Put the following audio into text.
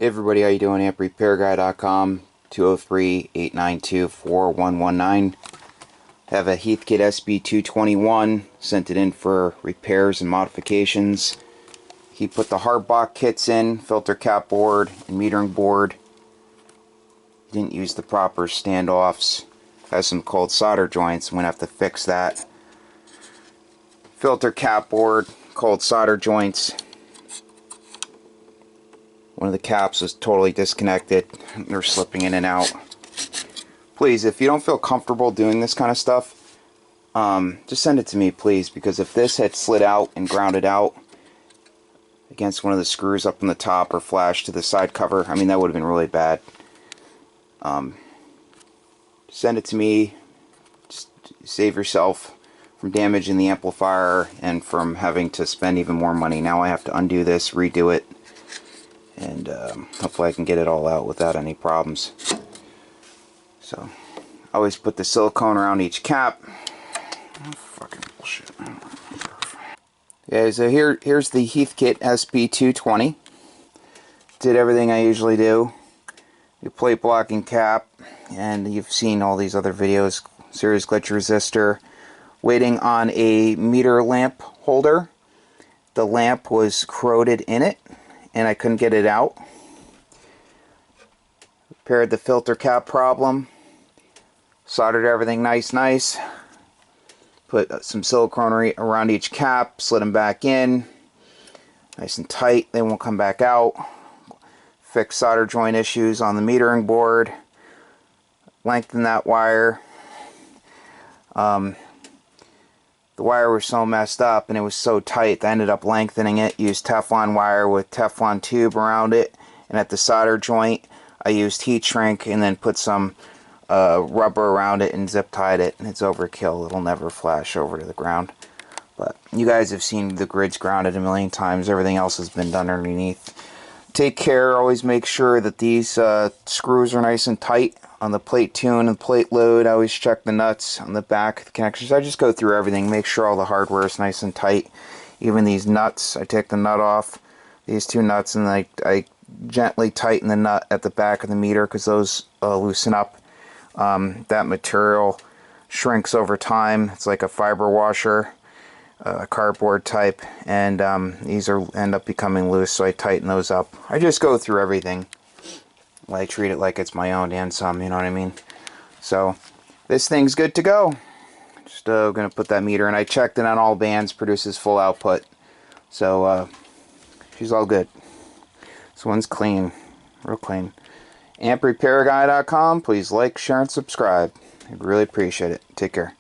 Hey everybody, how you doing? AmpRepairGuy.com, 203-892-4119. Have a Heathkit sb-221, sent it in for repairs and modifications. He put the hard block kits in, filter cap board and metering board. He didn't use the proper standoffs. Has some cold solder joints, I'm going to have to fix that. Filter cap board, cold solder joints. One of the caps was totally disconnected. They're slipping in and out. Please, if you don't feel comfortable doing this kind of stuff, just send it to me, please, because if this had slid out and grounded out against one of the screws up on the top or flashed to the side cover, I mean, that would have been really bad. Send it to me. Just save yourself from damaging the amplifier and from having to spend even more money. Now I have to undo this, redo it, and hopefully I can get it all out without any problems. So, I always put the silicone around each cap. Oh, fucking bullshit. Okay, so here's the Heathkit sb-220. Did everything I usually do. The plate blocking cap, and you've seen all these other videos. Series glitch resistor. Waiting on a meter lamp holder. The lamp was corroded in it, and I couldn't get it out. Repaired the filter cap problem. Soldered everything nice. Put some silicone around each cap, slid them back in. Nice and tight, they won't come back out. Fixed solder joint issues on the metering board. Lengthened that wire. The wire was so messed up and it was so tight, I ended up lengthening it. Used Teflon wire with Teflon tube around it, and at the solder joint I used heat shrink and then put some rubber around it and zip tied it, and it's overkill. It'll never flash over to the ground. But you guys have seen the grids grounded a million times. Everything else has been done underneath. Take care. Always make sure that these screws are nice and tight on the plate tune and plate load. I always check the nuts on the back, the connectors. I just go through everything, make sure all the hardware is nice and tight. Even these nuts, I take the nut off, these two nuts, and I gently tighten the nut at the back of the meter because those loosen up. That material shrinks over time. It's like a fiber washer, cardboard type, and these end up becoming loose, so I tighten those up. I just go through everything. I treat it like it's my own and some, you know what I mean? So this thing's good to go. Just gonna put that meter in. I checked it on all bands, produces full output, so she's all good. This one's clean, real clean. AmpRepairGuy.com. Please like, share, and subscribe. I'd really appreciate it. Take care.